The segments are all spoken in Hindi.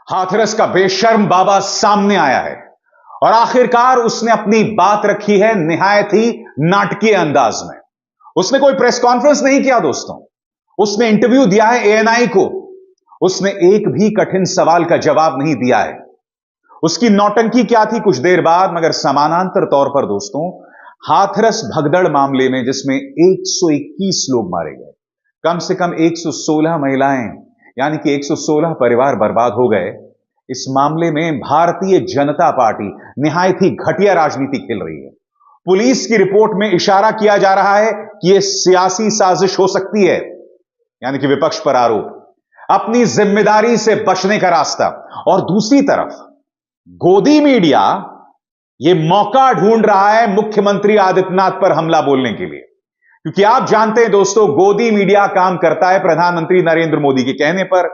हाथरस का बेशर्म बाबा सामने आया है और आखिरकार उसने अपनी बात रखी है निहायत ही नाटकीय अंदाज में। उसने कोई प्रेस कॉन्फ्रेंस नहीं किया दोस्तों, उसने इंटरव्यू दिया है एएनआई को। उसने एक भी कठिन सवाल का जवाब नहीं दिया है। उसकी नौटंकी क्या थी कुछ देर बाद, मगर समानांतर तौर पर दोस्तों, हाथरस भगदड़ मामले में जिसमें 121 लोग मारे गए, कम से कम 116 महिलाएं यानी कि 116 परिवार बर्बाद हो गए। इस मामले में भारतीय जनता पार्टी निहायत ही घटिया राजनीति खेल रही है। पुलिस की रिपोर्ट में इशारा किया जा रहा है कि यह सियासी साजिश हो सकती है, यानी कि विपक्ष पर आरोप, अपनी जिम्मेदारी से बचने का रास्ता। और दूसरी तरफ गोदी मीडिया यह मौका ढूंढ रहा है मुख्यमंत्री आदित्यनाथ पर हमला बोलने के लिए, क्योंकि आप जानते हैं दोस्तों, गोदी मीडिया काम करता है प्रधानमंत्री नरेंद्र मोदी के कहने पर,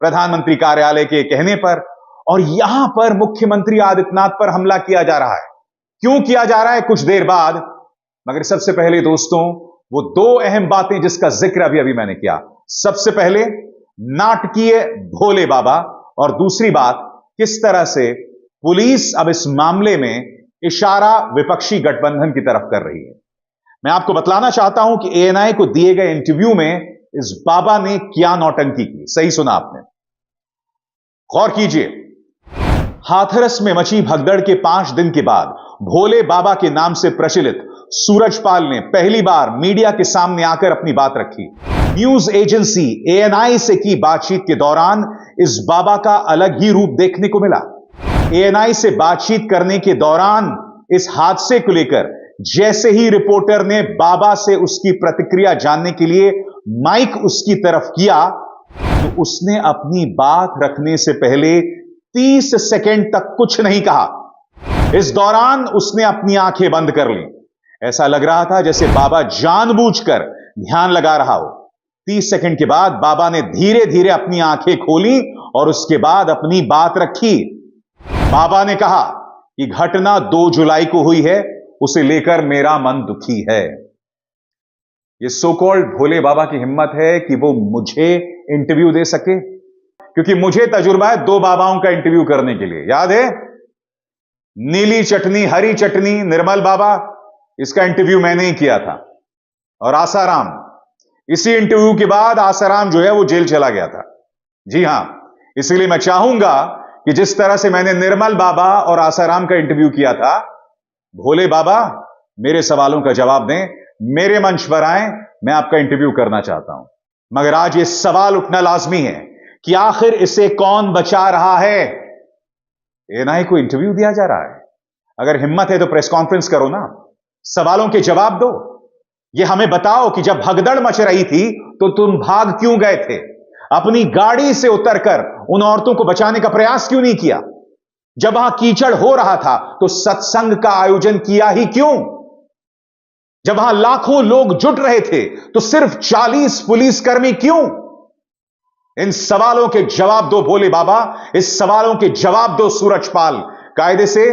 प्रधानमंत्री कार्यालय के कहने पर, और यहां पर मुख्यमंत्री आदित्यनाथ पर हमला किया जा रहा है। क्यों किया जा रहा है कुछ देर बाद, मगर सबसे पहले दोस्तों वो दो अहम बातें जिसका जिक्र अभी अभी मैंने किया। सबसे पहले नाटकीय भोले बाबा, और दूसरी बात किस तरह से पुलिस अब इस मामले में इशारा विपक्षी गठबंधन की तरफ कर रही है। मैं आपको बतलाना चाहता हूं कि एएनआई को दिए गए इंटरव्यू में इस बाबा ने क्या नौटंकी की। सही सुना आपने, गौर कीजिए। हाथरस में मची भगदड़ के 5 दिन के बाद भोले बाबा के नाम से प्रचलित सूरजपाल ने पहली बार मीडिया के सामने आकर अपनी बात रखी। न्यूज एजेंसी एएनआई से की बातचीत के दौरान इस बाबा का अलग ही रूप देखने को मिला। एएनआई से बातचीत करने के दौरान इस हादसे को लेकर जैसे ही रिपोर्टर ने बाबा से उसकी प्रतिक्रिया जानने के लिए माइक उसकी तरफ किया, तो उसने अपनी बात रखने से पहले 30 सेकंड तक कुछ नहीं कहा। इस दौरान उसने अपनी आंखें बंद कर ली। ऐसा लग रहा था जैसे बाबा जानबूझकर ध्यान लगा रहा हो। 30 सेकंड के बाद बाबा ने धीरे धीरे अपनी आंखें खोली और उसके बाद अपनी बात रखी। बाबा ने कहा कि घटना 2 जुलाई को हुई है, उसे लेकर मेरा मन दुखी है। यह सो कॉल्ड भोले बाबा की हिम्मत है कि वो मुझे इंटरव्यू दे सके, क्योंकि मुझे तजुर्बा है 2 बाबाओं का इंटरव्यू करने के लिए। याद है, नीली चटनी हरी चटनी निर्मल बाबा, इसका इंटरव्यू मैंने ही किया था, और आसाराम, इसी इंटरव्यू के बाद आसाराम जो है वो जेल चला गया था। जी हां, इसलिए मैं चाहूंगा कि जिस तरह से मैंने निर्मल बाबा और आसाराम का इंटरव्यू किया था, भोले बाबा मेरे सवालों का जवाब दें, मेरे मंच पर आए, मैं आपका इंटरव्यू करना चाहता हूं। मगर आज यह सवाल उठना लाजमी है कि आखिर इसे कौन बचा रहा है। एएनआई को इंटरव्यू दिया जा रहा है, अगर हिम्मत है तो प्रेस कॉन्फ्रेंस करो ना, सवालों के जवाब दो। यह हमें बताओ कि जब भगदड़ मच रही थी तो तुम भाग क्यों गए थे? अपनी गाड़ी से उतरकर उन औरतों को बचाने का प्रयास क्यों नहीं किया? जब वहां कीचड़ हो रहा था तो सत्संग का आयोजन किया ही क्यों? जब वहां लाखों लोग जुट रहे थे तो सिर्फ 40 पुलिसकर्मी क्यों? इन सवालों के जवाब दो भोले बाबा, इस सवालों के जवाब दो सूरजपाल। कायदे से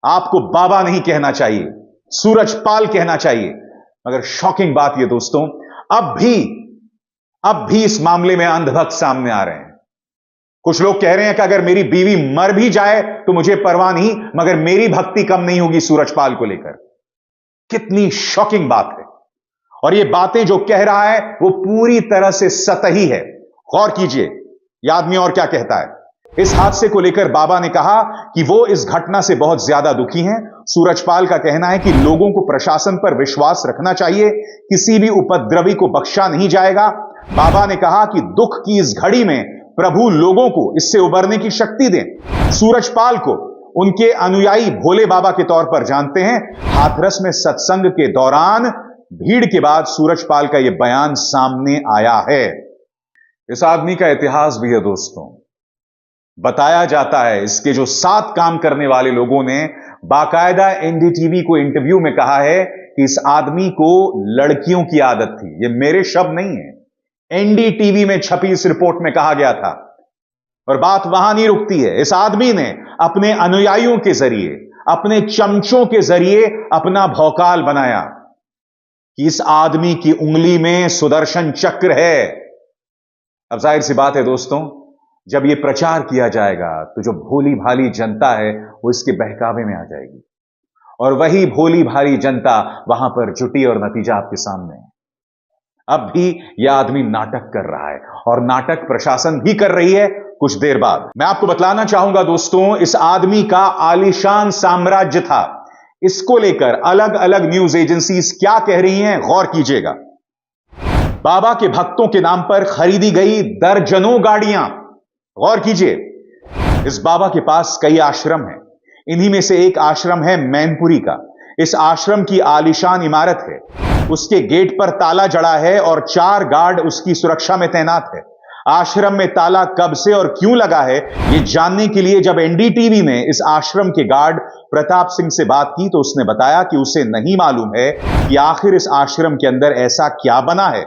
आपको बाबा नहीं कहना चाहिए, सूरजपाल कहना चाहिए। मगर शॉकिंग बात यह दोस्तों, अब भी इस मामले में अंधभक्त सामने आ रहे हैं। कुछ लोग कह रहे हैं कि अगर मेरी बीवी मर भी जाए तो मुझे परवाह नहीं, मगर मेरी भक्ति कम नहीं होगी सूरजपाल को लेकर। कितनी शॉकिंग बात है। और ये बातें जो कह रहा है वो पूरी तरह से सतही है। गौर कीजिए यह आदमी और क्या कहता है। इस हादसे को लेकर बाबा ने कहा कि वो इस घटना से बहुत ज्यादा दुखी हैं। सूरजपाल का कहना है कि लोगों को प्रशासन पर विश्वास रखना चाहिए, किसी भी उपद्रवी को बख्शा नहीं जाएगा। बाबा ने कहा कि दुख की इस घड़ी में प्रभु लोगों को इससे उबरने की शक्ति दें। सूरजपाल को उनके अनुयायी भोले बाबा के तौर पर जानते हैं। हाथरस में सत्संग के दौरान भीड़ के बाद सूरजपाल का यह बयान सामने आया है। इस आदमी का इतिहास भी है दोस्तों। बताया जाता है इसके जो 7 काम करने वाले लोगों ने बाकायदा एनडीटीवी को इंटरव्यू में कहा है कि इस आदमी को लड़कियों की आदत थी। ये मेरे शब्द नहीं है, एनडीटीवी में छपी इस रिपोर्ट में कहा गया था। और बात वहां नहीं रुकती है। इस आदमी ने अपने अनुयायियों के जरिए, अपने चमचों के जरिए अपना भौकाल बनाया कि इस आदमी की उंगली में सुदर्शन चक्र है। अब जाहिर सी बात है दोस्तों, जब यह प्रचार किया जाएगा तो जो भोली भाली जनता है वो इसके बहकावे में आ जाएगी, और वही भोली भाली जनता वहां पर जुटी और नतीजा आपके सामने है। अब भी यह आदमी नाटक कर रहा है, और नाटक प्रशासन भी कर रही है। कुछ देर बाद मैं आपको बतलाना चाहूंगा दोस्तों, इस आदमी का आलीशान साम्राज्य था। इसको लेकर अलग अलग न्यूज एजेंसीज क्या कह रही हैं, गौर कीजिएगा। बाबा के भक्तों के नाम पर खरीदी गई दर्जनों गाड़ियां। गौर कीजिए, इस बाबा के पास कई आश्रम हैं। इन्हीं में से एक आश्रम है मैनपुरी का। इस आश्रम की आलीशान इमारत है, उसके गेट पर ताला जड़ा है और 4 गार्ड उसकी सुरक्षा में तैनात है। आश्रम में ताला कब से और क्यों लगा है, यह जानने के लिए जब एनडीटीवी ने इस आश्रम के गार्ड प्रताप सिंह से बात की तो उसने बताया कि उसे नहीं मालूम है कि आखिर इस आश्रम के अंदर ऐसा क्या बना है।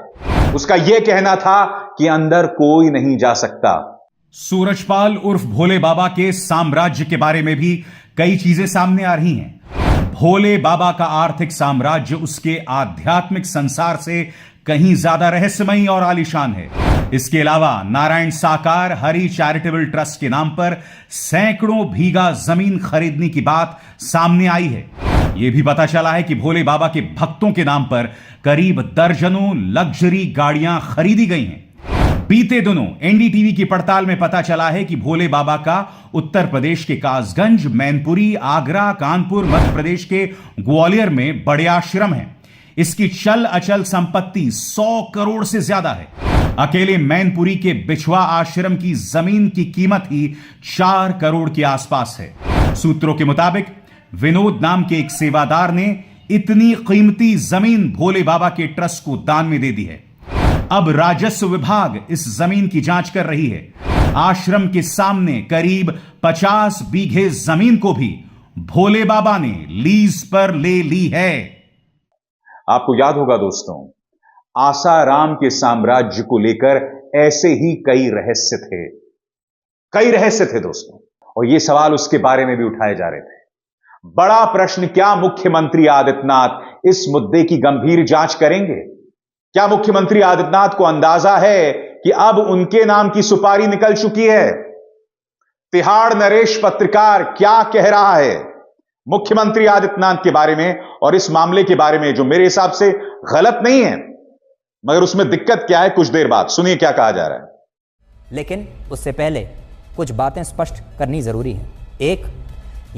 उसका यह कहना था कि अंदर कोई नहीं जा सकता। सूरजपाल उर्फ भोले बाबा के साम्राज्य के बारे में भी कई चीजें सामने आ रही हैं। भोले बाबा का आर्थिक साम्राज्य उसके आध्यात्मिक संसार से कहीं ज्यादा रहस्यमयी और आलीशान है। इसके अलावा नारायण साकार हरि चैरिटेबल ट्रस्ट के नाम पर सैकड़ों बीघा जमीन खरीदने की बात सामने आई है। यह भी पता चला है कि भोले बाबा के भक्तों के नाम पर करीब दर्जनों लग्जरी गाड़ियां खरीदी गई हैं। बीते दिनों एनडीटीवी की पड़ताल में पता चला है कि भोले बाबा का उत्तर प्रदेश के कासगंज, मैनपुरी, आगरा, कानपुर, मध्य प्रदेश के ग्वालियर में बड़े आश्रम हैं। इसकी चल अचल संपत्ति 100 करोड़ से ज्यादा है। अकेले मैनपुरी के बिछवा आश्रम की जमीन की कीमत ही 4 करोड़ के आसपास है। सूत्रों के मुताबिक विनोद नाम के एक सेवादार ने इतनी कीमती जमीन भोले बाबा के ट्रस्ट को दान में दे दी है। अब राजस्व विभाग इस जमीन की जांच कर रही है। आश्रम के सामने करीब 50 बीघे जमीन को भी भोले बाबा ने लीज पर ले ली है। आपको याद होगा दोस्तों, आसाराम के साम्राज्य को लेकर ऐसे ही कई रहस्य थे दोस्तों, और ये सवाल उसके बारे में भी उठाए जा रहे थे। बड़ा प्रश्न, क्या मुख्यमंत्री आदित्यनाथ इस मुद्दे की गंभीर जांच करेंगे? क्या मुख्यमंत्री आदित्यनाथ को अंदाजा है कि अब उनके नाम की सुपारी निकल चुकी है? तिहाड़ नरेश पत्रकार क्या कह रहा है मुख्यमंत्री आदित्यनाथ के बारे में और इस मामले के बारे में, जो मेरे हिसाब से गलत नहीं है, मगर उसमें दिक्कत क्या है, कुछ देर बाद सुनिए क्या कहा जा रहा है। लेकिन उससे पहले कुछ बातें स्पष्ट करनी जरूरी हैं। एक,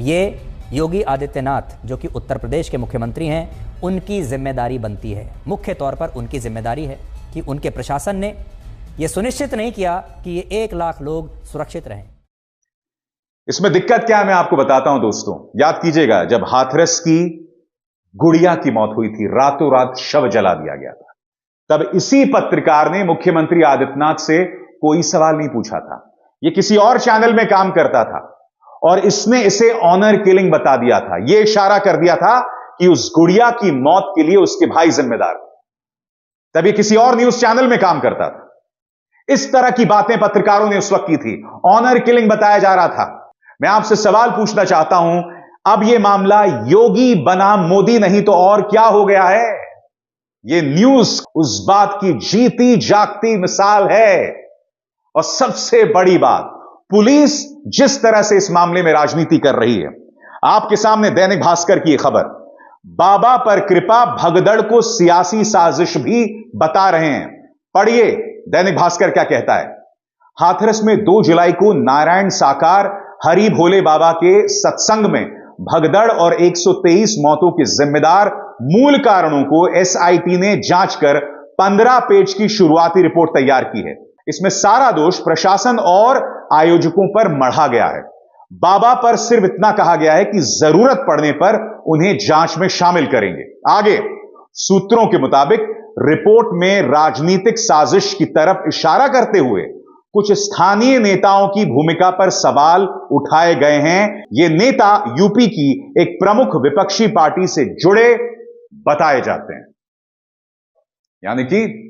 ये योगी आदित्यनाथ जो कि उत्तर प्रदेश के मुख्यमंत्री हैं, उनकी जिम्मेदारी बनती है। मुख्य तौर पर उनकी जिम्मेदारी है कि उनके प्रशासन ने यह सुनिश्चित नहीं किया कि ये 1 लाख लोग सुरक्षित रहें। इसमें दिक्कत क्या है मैं आपको बताता हूं दोस्तों। याद कीजिएगा, जब हाथरस की गुड़िया की मौत हुई थी, रातों रात शव जला दिया गया था, तब इसी पत्रकार ने मुख्यमंत्री आदित्यनाथ से कोई सवाल नहीं पूछा था। यह किसी और चैनल में काम करता था और इसने इसे ऑनर किलिंग बता दिया था। यह इशारा कर दिया था कि उस गुड़िया की मौत के लिए उसके भाई जिम्मेदार थे। तब यह किसी और न्यूज चैनल में काम करता था। इस तरह की बातें पत्रकारों ने उस वक्त की थी, ऑनर किलिंग बताया जा रहा था। मैं आपसे सवाल पूछना चाहता हूं, अब यह मामला योगी बनाम मोदी नहीं तो और क्या हो गया है? यह न्यूज उस बात की जीती जागती मिसाल है। और सबसे बड़ी बात, पुलिस जिस तरह से इस मामले में राजनीति कर रही है। आपके सामने दैनिक भास्कर की खबर, बाबा पर कृपा भगदड़ को सियासी साजिश भी बता रहे हैं। पढ़िए दैनिक भास्कर क्या कहता है। हाथरस में 2 जुलाई को नारायण साकार हरि भोले बाबा के सत्संग में भगदड़ और 123 मौतों के जिम्मेदार मूल कारणों को एसआईटी ने जांच कर 15 पेज की शुरुआती रिपोर्ट तैयार की है। इसमें सारा दोष प्रशासन और आयोजकों पर मढ़ा गया है। बाबा पर सिर्फ इतना कहा गया है कि जरूरत पड़ने पर उन्हें जांच में शामिल करेंगे। आगे सूत्रों के मुताबिक रिपोर्ट में राजनीतिक साजिश की तरफ इशारा करते हुए कुछ स्थानीय नेताओं की भूमिका पर सवाल उठाए गए हैं। ये नेता यूपी की एक प्रमुख विपक्षी पार्टी से जुड़े बताए जाते हैं। यानी कि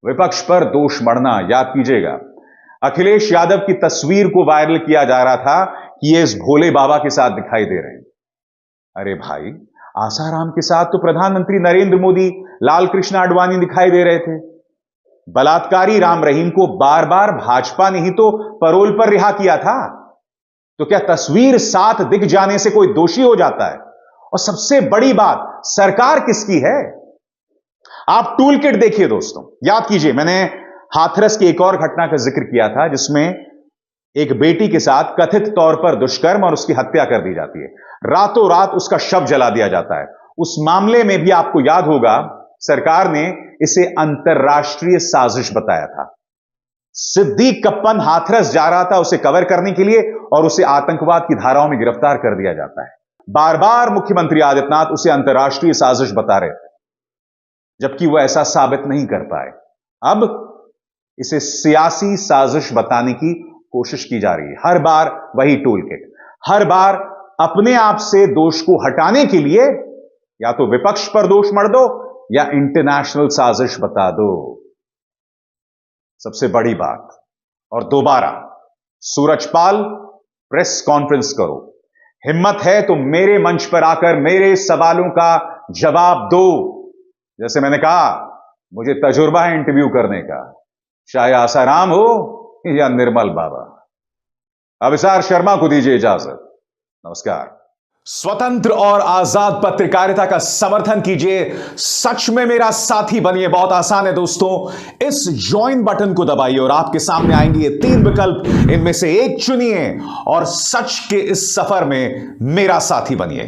विपक्ष पर दोष मढ़ना। याद कीजिएगा, अखिलेश यादव की तस्वीर को वायरल किया जा रहा था कि ये इस भोले बाबा के साथ दिखाई दे रहे हैं। अरे भाई, आसाराम के साथ तो प्रधानमंत्री नरेंद्र मोदी, लाल कृष्ण आडवाणी दिखाई दे रहे थे। बलात्कारी राम रहीम को बार बार भाजपा ने ही तो पैरोल पर रिहा किया था। तो क्या तस्वीर साथ दिख जाने से कोई दोषी हो जाता है? और सबसे बड़ी बात, सरकार किसकी है? आप टूल किट देखिए दोस्तों, याद कीजिए, मैंने हाथरस की एक और घटना का जिक्र किया था जिसमें एक बेटी के साथ कथित तौर पर दुष्कर्म और उसकी हत्या कर दी जाती है, रातों रात उसका शव जला दिया जाता है। उस मामले में भी आपको याद होगा, सरकार ने इसे अंतरराष्ट्रीय साजिश बताया था। सिद्दीक कप्पन हाथरस जा रहा था उसे कवर करने के लिए और उसे आतंकवाद की धाराओं में गिरफ्तार कर दिया जाता है। बार बार मुख्यमंत्री आदित्यनाथ उसे अंतरराष्ट्रीय साजिश बता रहे थे, जबकि वह ऐसा साबित नहीं कर पाए। अब इसे सियासी साजिश बताने की कोशिश की जा रही है। हर बार वही टूल किट, हर बार अपने आप से दोष को हटाने के लिए या तो विपक्ष पर दोष मढ़ दो या इंटरनेशनल साजिश बता दो। सबसे बड़ी बात, और दोबारा, सूरजपाल प्रेस कॉन्फ्रेंस करो, हिम्मत है तो मेरे मंच पर आकर मेरे सवालों का जवाब दो। जैसे मैंने कहा, मुझे तजुर्बा है इंटरव्यू करने का, चाहे आसाराम हो या निर्मल बाबा। अभिसार शर्मा को दीजिए इजाजत। नमस्कार। स्वतंत्र और आजाद पत्रकारिता का समर्थन कीजिए, सच में मेरा साथी बनिए। बहुत आसान है दोस्तों, इस ज्वाइन बटन को दबाइए और आपके सामने आएंगे ये 3 विकल्प, इनमें से एक चुनिए और सच के इस सफर में मेरा साथी बनिए।